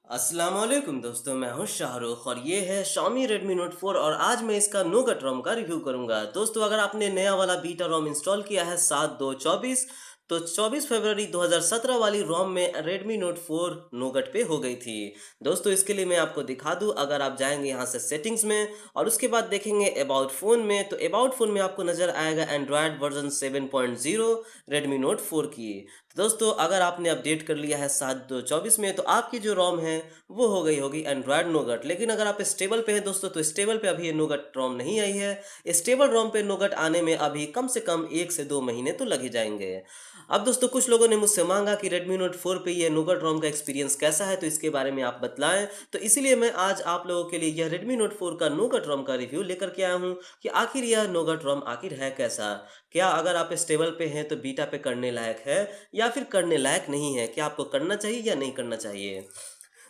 अस्सलामुअलैकुम दोस्तों, मैं हूं शाहरुख और ये है Xiaomi Redmi Note 4 और आज मैं इसका नोगट रोम का रिव्यू करूंगा। दोस्तों, अगर आपने नया वाला बीटा रोम इंस्टॉल किया है 7/2/24 तो 24 फरवरी 2017 वाली रोम में Redmi Note 4 नोगट पे हो गई थी। दोस्तों, इसके लिए मैं आपको दिखा दूं। अगर आप जाएंगे यहाँ से सेटिंग्स में और उसके बाद देखेंगे अबाउट फ़ोन में, तो अबाउट फ़ोन में आपको नज़र आएगा एंड्रॉयड वर्जन 7.0 Redmi Note 4 की। तो दोस्तों, अगर आपने अपडेट कर लिया है 7/2/24 में तो आपकी जो रोम है वो हो गई होगी एंड्रॉयड नोगट। लेकिन अगर आप स्टेबल पे हैं दोस्तों, तो स्टेबल पे अभी ये नोगट रोम नहीं आई है। स्टेबल रोम पे नोगट आने में अभी कम से कम 1 से 2 महीने तो लग ही जाएंगे। अब दोस्तों, कुछ लोगों ने मुझसे मांगा कि Redmi Note 4 पे ये नोगट रोम का एक्सपीरियंस कैसा है, तो इसके बारे में आप बतलाएं। तो इसीलिए मैं आज आप लोगों के लिए यह Redmi Note 4 का नोगट रोम का रिव्यू लेकर के आया हूँ कि आखिर यह नोगट रोम आखिर है कैसा। क्या अगर आप स्टेबल पे हैं तो बीटा पे करने लायक है या फिर करने लायक नहीं है, क्या आपको करना चाहिए या नहीं करना चाहिए।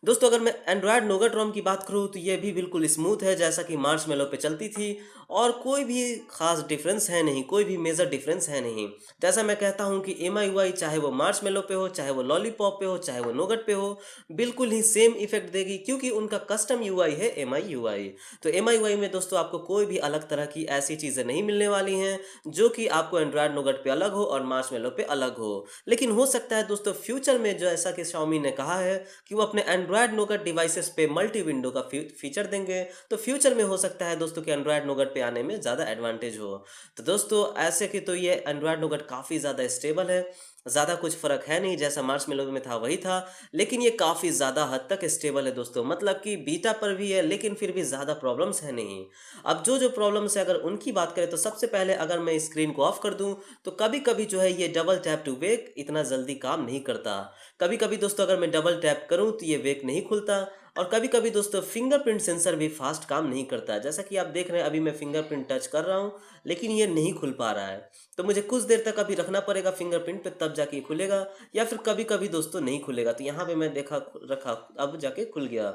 दोस्तों, अगर मैं एंड्रॉयड नोगट रोम की बात करूँ तो ये भी बिल्कुल स्मूथ है जैसा कि मार्शमेलो पे चलती थी और कोई भी खास डिफरेंस है नहीं, कोई भी मेजर डिफरेंस है नहीं। जैसा मैं कहता हूँ कि MIUI चाहे वो मार्शमेलो पे हो, चाहे वो लॉलीपॉप पे हो, चाहे वो नोगट पे हो, बिल्कुल ही सेम इफेक्ट देगी क्योंकि उनका कस्टम UI है MIUI। तो MIUI में दोस्तों आपको कोई भी अलग तरह की ऐसी चीज़ें नहीं मिलने वाली हैं जो कि आपको एंड्रॉयड नोगट पे अलग हो और मार्शमेलो पे अलग हो। लेकिन हो सकता है दोस्तों फ्यूचर में, जो ऐसा कि Xiaomi ने कहा है कि वो अपने एंड्रॉयड नोगट डिवाइसेस पे मल्टी विंडो का फीचर देंगे, तो फ्यूचर में हो सकता है दोस्तों कि एंड्रॉयड नोगट पे आने में ज़्यादा एडवांटेज हो। तो दोस्तों, ऐसे कि तो ये एंड्रॉयड नोगट काफ़ी ज़्यादा स्टेबल है। ज़्यादा कुछ फ़र्क है नहीं, जैसा मार्शमेलो में था वही था, लेकिन ये काफ़ी ज़्यादा हद तक स्टेबल है दोस्तों। मतलब कि बीटा पर भी है लेकिन फिर भी ज़्यादा प्रॉब्लम्स है नहीं। अब जो प्रॉब्लम्स है अगर उनकी बात करें तो सबसे पहले अगर मैं स्क्रीन को ऑफ कर दूं तो कभी कभी जो है ये डबल टैप टू वेक इतना जल्दी काम नहीं करता। कभी कभी दोस्तों अगर मैं डबल टैप करूं तो ये वेक नहीं खुलता। और कभी कभी दोस्तों फिंगरप्रिंट सेंसर भी फास्ट काम नहीं करता। जैसा कि आप देख रहे हैं, अभी मैं फिंगरप्रिंट टच कर रहा हूं लेकिन ये नहीं खुल पा रहा है। तो मुझे कुछ देर तक अभी रखना पड़ेगा फिंगरप्रिंट पे, तब जाके ये खुलेगा। या फिर कभी कभी दोस्तों नहीं खुलेगा। तो यहाँ पे मैं देखा रखा, अब जाके खुल गया।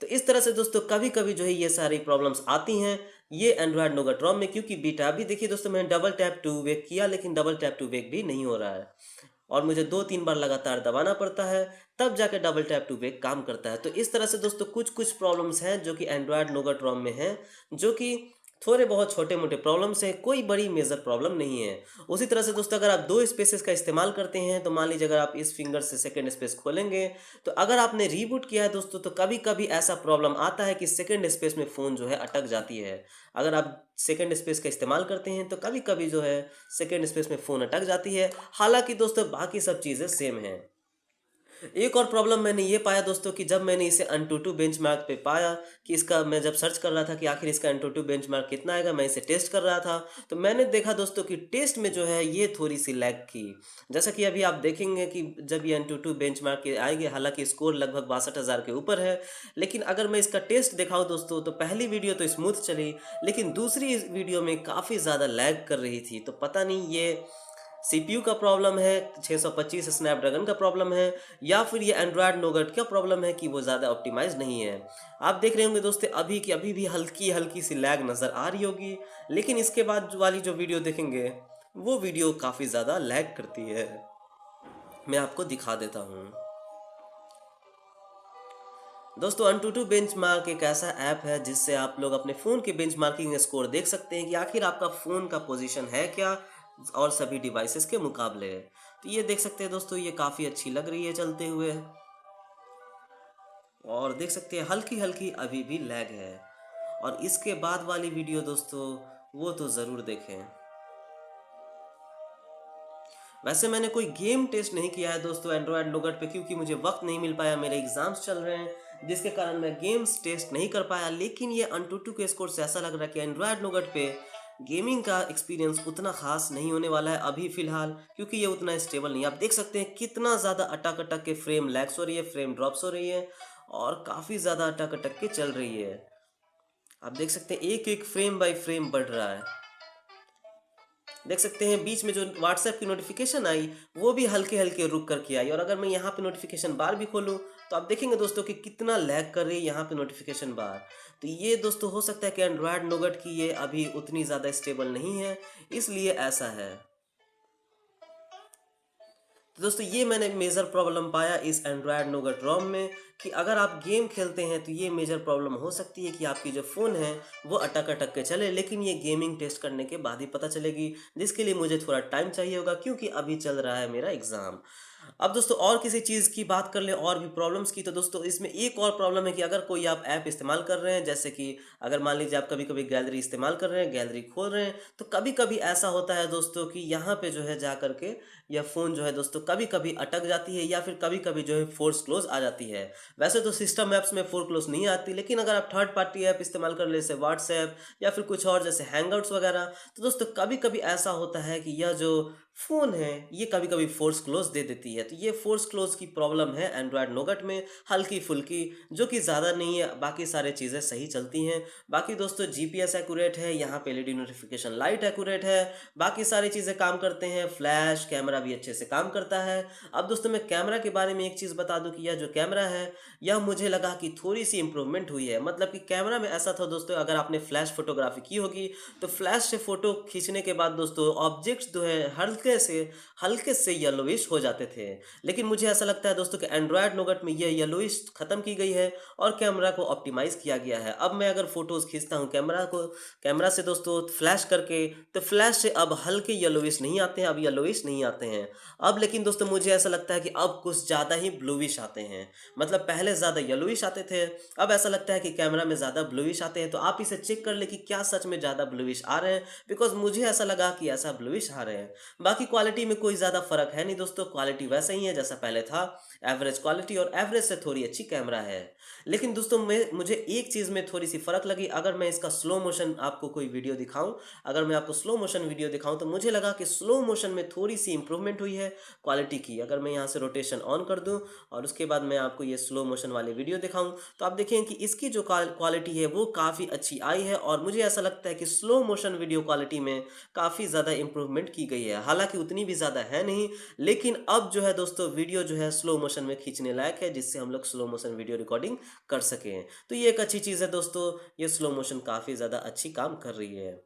तो इस तरह से दोस्तों कभी कभी जो है ये सारी प्रॉब्लम्स आती हैं ये एंड्रॉयड नोगट रोम में, क्योंकि बीटा अभी देखिए दोस्तों मैंने डबल टैप टू वेक किया लेकिन डबल टैप टू वेक भी नहीं हो रहा है और मुझे 2-3 बार लगातार दबाना पड़ता है, तब जाके डबल टैप टू वेक काम करता है। तो इस तरह से दोस्तों कुछ कुछ प्रॉब्लम्स हैं जो कि एंड्रॉयड नोगट रोम में हैं, जो कि थोड़े बहुत छोटे मोटे प्रॉब्लम्स हैं, कोई बड़ी मेजर प्रॉब्लम नहीं है। उसी तरह से दोस्तों अगर आप दो स्पेसेस का इस्तेमाल करते हैं तो मान लीजिए अगर आप इस फिंगर से सेकंड स्पेस खोलेंगे तो अगर आपने रीबूट किया है दोस्तों तो कभी कभी ऐसा प्रॉब्लम आता है कि सेकंड स्पेस में फ़ोन जो है अटक जाती है। अगर आप सेकंड स्पेस का इस्तेमाल करते हैं तो कभी कभी जो है सेकंड स्पेस में फ़ोन अटक जाती है। हालांकि दोस्तों बाकी सब चीज़ें सेम हैं। एक और प्रॉब्लम मैंने ये पाया दोस्तों कि जब मैंने इसे AnTuTu बेंचमार्क पे पाया कि इसका, मैं जब सर्च कर रहा था कि आखिर इसका AnTuTu बेंचमार्क कितना आएगा, मैं इसे टेस्ट कर रहा था, तो मैंने देखा दोस्तों कि टेस्ट में जो है ये थोड़ी सी लैग की। जैसा कि अभी आप देखेंगे कि जब ये AnTuTu बेंचमार्क के आएंगे, हालांकि स्कोर लगभग 62,000 के ऊपर है, लेकिन अगर मैं इसका टेस्ट दिखाऊँ दोस्तों तो पहली वीडियो तो स्मूथ चली लेकिन दूसरी वीडियो में काफ़ी ज़्यादा लैग कर रही थी। तो पता नहीं ये CPU का प्रॉब्लम है, 625 स्नैपड्रैगन का प्रॉब्लम है, या फिर ये एंड्रॉयड नोगट का प्रॉब्लम है कि वो ज़्यादा ऑप्टिमाइज नहीं है। आप देख रहे होंगे दोस्तों अभी कि अभी भी हल्की हल्की सी लैग नज़र आ रही होगी, लेकिन इसके बाद वाली जो वीडियो देखेंगे वो वीडियो काफ़ी ज़्यादा लैग करती है। मैं आपको दिखा देता हूँ दोस्तों। AnTuTu बेंचमार्क एक ऐसा ऐप है जिससे आप लोग अपने फ़ोन के बेंचमार्किंग स्कोर देख सकते हैं कि आखिर आपका फ़ोन का पोजीशन है क्या और सभी डिवाइसेस के मुकाबले। तो ये देख सकते हैं दोस्तों, ये काफ़ी अच्छी लग रही है चलते हुए और देख सकते हैं हल्की हल्की अभी भी लैग है। और इसके बाद वाली वीडियो दोस्तों वो तो ज़रूर देखें। वैसे मैंने कोई गेम टेस्ट नहीं किया है दोस्तों एंड्रॉयड नोगट पे, क्योंकि मुझे वक्त नहीं मिल पाया, मेरे एग्जाम्स चल रहे हैं जिसके कारण मैं गेम्स टेस्ट नहीं कर पाया। लेकिन ये AnTuTu के स्कोर से ऐसा लग रहा है कि एंड्रॉयड नोगट पे गेमिंग का एक्सपीरियंस उतना खास नहीं होने वाला है अभी फ़िलहाल, क्योंकि ये उतना स्टेबल नहीं है। आप देख सकते हैं कितना ज़्यादा अटक अटक के फ्रेम लैग्स हो रही है, फ्रेम ड्रॉप्स हो रही है और काफ़ी ज़्यादा अटक अटक के चल रही है। आप देख सकते हैं एक एक फ्रेम बाय फ्रेम बढ़ रहा है। देख सकते हैं बीच में जो व्हाट्सएप की नोटिफिकेशन आई वो भी हल्के हल्के रुक करके आई, और अगर मैं यहाँ पे नोटिफिकेशन बार भी खोलूँ तो आप देखेंगे दोस्तों कि कितना लैग कर रही है यहाँ पे नोटिफिकेशन बार। तो ये दोस्तों हो सकता है कि एंड्रॉयड नोगट की ये अभी उतनी ज़्यादा स्टेबल नहीं है, इसलिए ऐसा है। तो दोस्तों ये मैंने मेजर प्रॉब्लम पाया इस एंड्रॉयड नोगट रोम में कि अगर आप गेम खेलते हैं तो ये मेजर प्रॉब्लम हो सकती है कि आपकी जो फ़ोन है वो अटक अटक के चले, लेकिन ये गेमिंग टेस्ट करने के बाद ही पता चलेगी, जिसके लिए मुझे थोड़ा टाइम चाहिए होगा क्योंकि अभी चल रहा है मेरा एग्ज़ाम। अब दोस्तों और किसी चीज़ की बात कर लें और भी प्रॉब्लम्स की, तो दोस्तों इसमें एक और प्रॉब्लम है कि अगर कोई आप ऐप इस्तेमाल कर रहे हैं, जैसे कि अगर मान लीजिए आप कभी-कभी गैलरी इस्तेमाल कर रहे हैं, गैलरी खोल रहे हैं, तो कभी-कभी ऐसा होता है दोस्तों कि यहाँ पे जो है जा कर के यह फ़ोन जो है दोस्तों कभी-कभी अटक जाती है या फिर कभी-कभी जो है फ़ोर्स क्लोज़ आ जाती है। वैसे तो सिस्टम ऐप्स में फ़ोर्स क्लोज़ नहीं आती, लेकिन अगर आप थर्ड पार्टी ऐप इस्तेमाल कर लें जैसे व्हाट्सऐप या फिर कुछ और जैसे हैंगआउट्स वगैरह, तो दोस्तों कभी-कभी ऐसा होता है कि यह जो फ़ोन है ये कभी-कभी फ़ोर्स क्लोज़ दे देती है। तो ये फ़ोर्स क्लोज़ की प्रॉब्लम है एंड्रॉयड नोगट में, हल्की-फुल्की, जो कि ज़्यादा नहीं है, बाकी सारी चीज़ें सही चलती हैं। बाकी दोस्तों जीपीएस एक्यूरेट है, यहाँ पे एलईडी नोटिफ़िकेशन लाइट एक्यूरेट है, बाकी सारी चीज़ें काम करते हैं, फ्लैश कैमरा भी अच्छे से काम करता है। अब दोस्तों मैं कैमरा के बारे में एक चीज़ बता दूँ कि यह जो कैमरा है, यह मुझे लगा कि थोड़ी-सी इम्प्रूवमेंट हुई है। मतलब कि कैमरा में ऐसा था दोस्तों, अगर आपने फ्लैश फ़ोटोग्राफ़ी की होगी, तो फ्लैश से फ़ोटो खींचने के बाद दोस्तों ऑब्जेक्ट्स जो है हल्के से येलोइश हो जाते थे। लेकिन मुझे ऐसा लगता है दोस्तों कि एंड्रॉयड नोगट में ये येलोइश खत्म की गई है और कैमरा को ऑप्टिमाइज़ किया गया है। अब मैं अगर फ़ोटोज़ खींचता हूँ कैमरा से दोस्तों फ्लैश करके, तो फ्लैश से अब हल्के येलोइश नहीं आते हैं, अब येलोइश नहीं आते हैं। अब लेकिन दोस्तों मुझे ऐसा लगता है कि अब कुछ ज़्यादा ही ब्लूइश आते हैं। मतलब पहले ज़्यादा येलोइश आते थे, अब ऐसा लगता है कि कैमरा में ज़्यादा ब्लूइश आते हैं। तो आप इसे चेक कर लें कि क्या सच में ज़्यादा ब्लूइश आ रहे हैं, बिकॉज़ मुझे ऐसा लगा कि ऐसा ब्लूइश आ रहे हैं। बाकी क्वालिटी में कोई ज़्यादा फ़र्क है नहीं दोस्तों, क्वालिटी वैसा ही है जैसा पहले था, एवरेज क्वालिटी और एवरेज से थोड़ी अच्छी कैमरा है। लेकिन दोस्तों मुझे एक चीज़ में थोड़ी-सी फ़र्क लगी, अगर मैं इसका स्लो मोशन आपको कोई वीडियो दिखाऊँ, अगर मैं आपको स्लो मोशन वीडियो दिखाऊँ, तो मुझे लगा कि स्लो मोशन में थोड़ी-सी इम्प्रूवमेंट हुई है क्वालिटी की। अगर मैं यहाँ से रोटेशन ऑन कर दूँ और उसके बाद मैं आपको ये स्लो मोशन वाली वीडियो दिखाऊँ, तो आप देखें कि इसकी जो क्वालिटी है वो काफ़ी अच्छी आई है और मुझे ऐसा लगता है कि स्लो मोशन वीडियो क्वालिटी में काफ़ी ज़्यादा इम्प्रूवमेंट की गई है। हालाँकि उतनी भी ज़्यादा है नहीं, लेकिन अब जो है दोस्तों वीडियो जो है स्लो मोशन में खींचने लायक है, जिससे हम लोग स्लो मोशन वीडियो रिकॉर्डिंग कर सकें। तो ये एक अच्छी चीज़ है दोस्तों, ये स्लो मोशन काफ़ी ज़्यादा अच्छी काम कर रही है।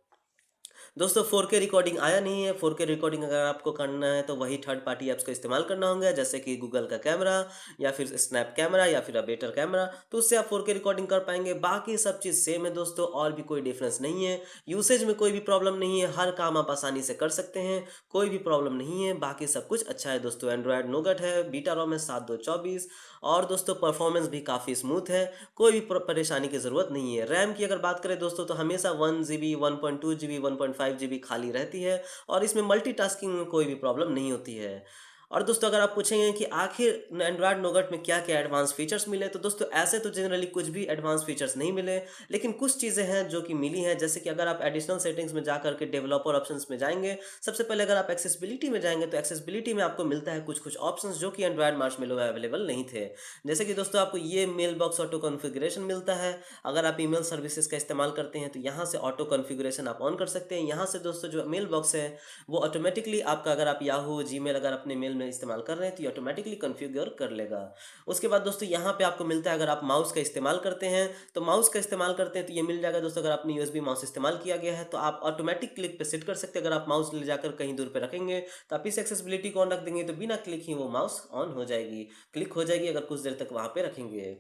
दोस्तों 4K रिकॉर्डिंग आया नहीं है। 4K रिकॉर्डिंग अगर आपको करना है तो वही थर्ड पार्टी ऐप्स का इस्तेमाल करना होगा, जैसे कि गूगल का कैमरा या फिर स्नैप कैमरा या फिर बेटर कैमरा, तो उससे आप 4K रिकॉर्डिंग कर पाएंगे। बाकी सब चीज़ सेम है दोस्तों, और भी कोई डिफरेंस नहीं है। यूसेज में कोई भी प्रॉब्लम नहीं है, हर काम आप आसानी से कर सकते हैं, कोई भी प्रॉब्लम नहीं है। बाकी सब कुछ अच्छा है दोस्तों। एंड्रॉयड नोगट है, बीटा रोम है 7224, और दोस्तों परफॉर्मेंस भी काफ़ी स्मूथ है, कोई भी परेशानी की ज़रूरत नहीं है। रैम की अगर बात करें दोस्तों, तो हमेशा 1 जीबी, 1.2 जीबी, 1.5 जीबी खाली रहती है और इसमें मल्टीटास्किंग में कोई भी प्रॉब्लम नहीं होती है। और दोस्तों अगर आप पूछेंगे कि आखिर एंड्रॉयड नोगट में क्या-क्या एडवांस फीचर्स मिले, तो दोस्तों ऐसे तो जनरली कुछ भी एडवांस फीचर्स नहीं मिले, लेकिन कुछ चीज़ें हैं जो कि मिली हैं। जैसे कि अगर आप एडिशनल सेटिंग्स में जा कर के डेवलपर ऑप्शंस में जाएँगे, सबसे पहले अगर आप एक्सेसिबिलिटी में जाएँगे, तो एक्सेसिबिलिटी में आपको मिलता है कुछ-कुछ ऑप्शंस जो कि एंड्रॉयड मार्शमैलो में अवेलेबल नहीं थे। जैसे कि दोस्तों आपको ये मेल बॉक्स ऑटो कॉन्फ़िगरेशन मिलता है। अगर आप ईमेल सर्विसेज़ का इस्तेमाल करते हैं, तो यहाँ से ऑटो कॉन्फ़िगरेशन आप ऑन कर सकते हैं। यहाँ से दोस्तों जो मेल बॉक्स है, वो ऑटोमैटिकली आपका, अगर आप याहू, जीमेल अगर अपने मेल में इस्तेमाल कर रहे हैं, तो ये ऑटोमैटिकली कॉन्फ़िगर कर लेगा। उसके बाद दोस्तों यहाँ पे आपको मिलता है, अगर आप माउस का इस्तेमाल करते हैं, तो माउस का इस्तेमाल करते हैं तो ये मिल जाएगा दोस्तों। अगर आपने यूएसबी माउस इस्तेमाल किया गया है, तो आप ऑटोमैटिक क्लिक पे सेट कर सकते हैं। अगर आप माउस ले जाकर कहीं दूर पे रखेंगे, तो आप इस एक्सेसिबिलिटी को ऑन रख देंगे, तो बिना क्लिक ही वो माउस ऑन हो जाएगी, क्लिक हो जाएगी अगर कुछ देर तक वहाँ पे रखेंगे।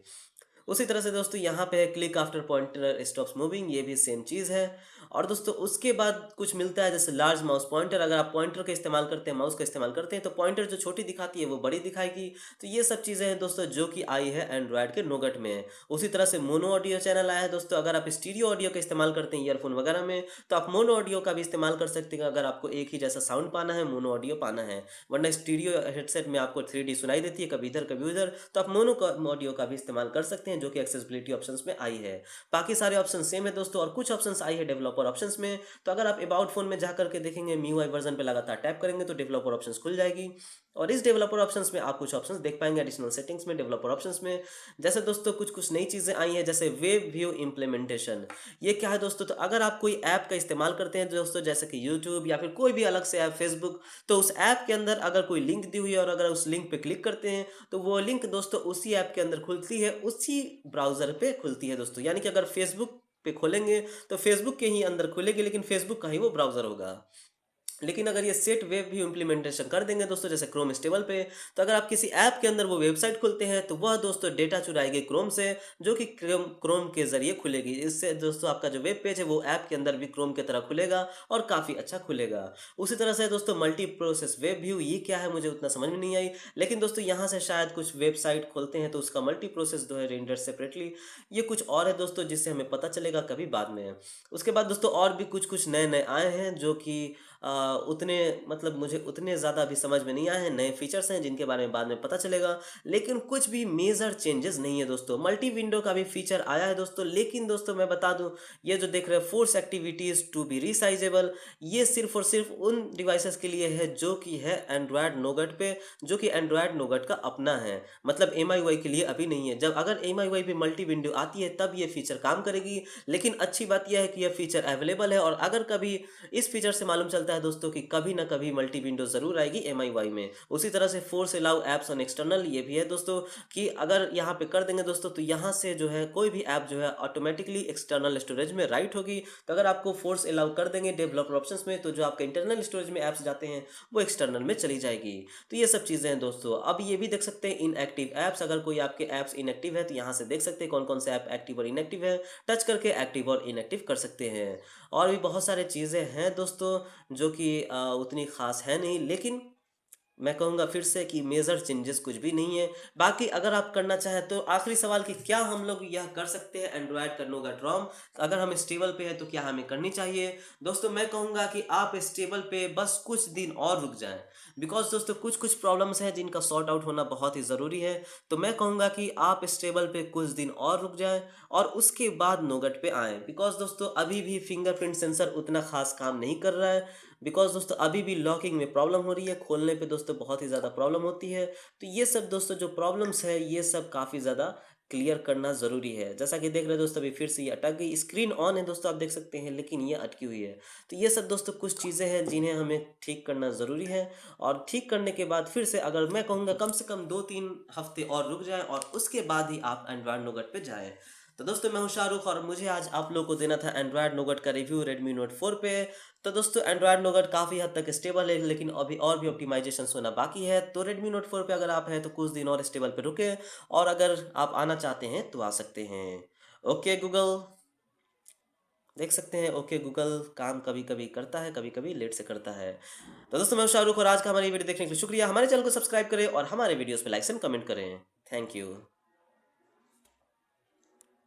उसी तरह से दोस्तों यहाँ पे है click after pointer stops moving, ये भी सेम चीज़ है। और दोस्तों उसके बाद कुछ मिलता है जैसे लार्ज माउस पॉइंटर। अगर आप पॉइंटर का इस्तेमाल करते हैं, माउस का इस्तेमाल करते हैं, तो पॉइंटर जो छोटी दिखाती है वो बड़ी दिखाएगी। तो ये सब चीज़ें हैं दोस्तों जो कि आई है एंड्रॉयड के नोगट में। उसी तरह से मोनो ऑडियो चैनल आया है दोस्तों। अगर आप स्टीरियो ऑडियो का इस्तेमाल करते हैं ईयरफोन वगैरह में, तो आप मोनो ऑडियो का भी इस्तेमाल कर सकते हैं। अगर आपको एक ही जैसा साउंड पाना है, मोनो ऑडियो पाना है, वरना स्टीरियो हेडसेट में आपको 3D सुनाई देती है, कभी इधर कभी उधर, तो आप मोनो ऑडियो का भी इस्तेमाल कर सकते हैं, जो कि एक्सेसिबिलिटी ऑप्शंस में आई है। बाकी सारे ऑप्शन सेम है दोस्तों, और कुछ ऑप्शंस आई है डेवलपर ऑप्शंस में। तो अगर आप अबाउट फोन में जाकर के देखेंगे, MIUI वर्जन पे लगातार टैप करेंगे तो डेवलपर ऑप्शंस खुल जाएगी, और इस डेवलपर ऑप्शंस में आप कुछ ऑप्शंस देख पाएंगे एडिशनल सेटिंग्स में, डेवलपर ऑप्शंस में। जैसे दोस्तों कुछ कुछ नई चीज़ें आई हैं, जैसे वेब व्यू इम्प्लीमेंटेशन। ये क्या है दोस्तों, तो अगर आप कोई ऐप का इस्तेमाल करते हैं दोस्तों, जैसे कि यूट्यूब या फिर कोई भी अलग से ऐप, फेसबुक, तो उस ऐप के अंदर अगर कोई लिंक दी हुई है और अगर उस लिंक पे क्लिक करते हैं, तो वो लिंक दोस्तों उसी ऐप के अंदर खुलती है, उसी ब्राउज़र पे खुलती है दोस्तों। यानी कि अगर फेसबुक पे खोलेंगे, तो फेसबुक के ही अंदर खुलेगी, लेकिन फेसबुक का ही वो ब्राउज़र होगा। लेकिन अगर ये सेट वेब भी इम्प्लीमेंटेशन कर देंगे दोस्तों, जैसे क्रोम स्टेबल पे, तो अगर आप किसी ऐप के अंदर वो वेबसाइट खोलते हैं तो वह दोस्तों डेटा चुराएगी क्रोम से, जो कि क्रोम के ज़रिए खुलेगी। इससे दोस्तों आपका जो वेब पेज है वो ऐप के अंदर भी क्रोम की तरह खुलेगा और काफ़ी अच्छा खुलेगा। उसी तरह से दोस्तों मल्टी प्रोसेस वेब व्यू, ये क्या है मुझे उतना समझ में नहीं आई, लेकिन दोस्तों यहाँ से शायद कुछ वेबसाइट खोलते हैं तो उसका मल्टी प्रोसेस जो है रेंडर सेपरेटली, ये कुछ और है दोस्तों जिससे हमें पता चलेगा कभी बाद में। उसके बाद दोस्तों और भी कुछ कुछ नए नए आए हैं जो कि उतने मतलब मुझे उतने ज़्यादा अभी समझ में नहीं आए हैं। नए फीचर्स हैं जिनके बारे में बाद में पता चलेगा, लेकिन कुछ भी मेजर चेंजेस नहीं है दोस्तों। मल्टी विंडो का भी फीचर आया है दोस्तों, लेकिन दोस्तों मैं बता दूं, ये जो देख रहे हैं force activities to be resizable, ये सिर्फ और सिर्फ उन डिवाइसेस के लिए है जो कि है एंड्रॉयड नोगट पे, जो कि एंड्रॉयड नोगट का अपना है। मतलब एम के लिए अभी नहीं है। जब अगर एम पे मल्टी विंडो आती है तब ये फीचर काम करेगी, लेकिन अच्छी बात यह है कि यह फीचर अवेलेबल है। और अगर कभी इस फीचर से मालूम चलता है दोस्तों कि कभी ना कभी मल्टी विंडो ज़रूर आएगी एमआईवाई में। उसी तरह से force allow apps on external, ये भी है दोस्तों कि अगर यहाँ पे कर देंगे दोस्तों तो यहाँ से जो है कोई भी ऐप जो है ऑटोमेटिकली एक्सटर्नल स्टोरेज में राइट होगी। तो अगर आपको फोर्स अलाउ कर देंगे डेवलपर ऑप्शंस में, तो जो आपका इंटरनल स्टोरेज में ऐप्स जाते हैं वो एक्सटर्नल में चली जाएगी। तो ये सब चीज़ें हैं दोस्तों। अब ये भी देख सकते हैं इनएक्टिव ऐप्स, अगर कोई आपके ऐप्स इनएक्टिव है तो यहाँ से देख सकते हैं कौन कौन से ऐप एक्टिव और इनएक्टिव है, टच करके एक्टिव और इनएक्टिव कर सकते हैं। और भी बहुत सारे चीज़ें हैं दोस्तों जो कि उतनी ख़ास है नहीं, लेकिन मैं कहूँगा फिर से कि मेजर चेंजेस कुछ भी नहीं है। बाकी अगर आप करना चाहें तो आखिरी सवाल कि क्या हम लोग यह कर सकते हैं एंड्रॉयड का नोगट रोम, अगर हम स्टेबल पे हैं तो क्या हमें करनी चाहिए? दोस्तों मैं कहूँगा कि आप स्टेबल पे बस कुछ दिन और रुक जाएं, बिकॉज दोस्तों कुछ कुछ प्रॉब्लम्स हैं जिनका सॉर्ट आउट होना बहुत ही ज़रूरी है। तो मैं कहूँगा कि आप स्टेबल पे कुछ दिन और रुक जाएं और उसके बाद नोगट पे आएँ, बिकॉज दोस्तों अभी भी फिंगरप्रिंट सेंसर उतना खास काम नहीं कर रहा है। बिकॉज दोस्तों अभी भी लॉकिंग में प्रॉब्लम हो रही है, खोलने पे दोस्तों बहुत ही ज़्यादा प्रॉब्लम होती है। तो ये सब दोस्तों जो प्रॉब्लम्स है ये सब काफ़ी ज़्यादा क्लियर करना ज़रूरी है। जैसा कि देख रहे हैं दोस्तों अभी फिर से ये अटक गई, स्क्रीन ऑन है दोस्तों आप देख सकते हैं, लेकिन ये अटकी हुई है। तो ये सब दोस्तों कुछ चीज़ें हैं जिन्हें हमें ठीक करना ज़रूरी है। और ठीक करने के बाद फिर से अगर मैं कहूँगा कम से कम 2-3 हफ्ते और रुक जाए और उसके बाद ही आप एंड्रॉयड नोगट पे जाएँ। तो दोस्तों मैं हूं शाहरुख और मुझे आज आप लोगों को देना था एंड्रॉयड नोगट का रिव्यू रेडमी नोट 4 पे। तो दोस्तों एंड्रॉयड नोगट काफ़ी हद तक स्टेबल है, लेकिन अभी और भी ऑप्टिमाइजेशन होना बाकी है। तो रेडमी नोट 4 पे अगर आप हैं तो कुछ दिन और स्टेबल पे रुके, और अगर आप आना चाहते हैं तो आ सकते हैं। ओके गूगल, देख सकते हैं ओके गूगल काम कभी कभी करता है, कभी कभी लेट से करता है। तो दोस्तों मैं हूं शाहरुख और आज का हमारी वीडियो देखने के लिए शुक्रिया। हमारे चैनल को सब्सक्राइब करें और हमारे वीडियोस पे लाइक एंड कमेंट करें। Thank you.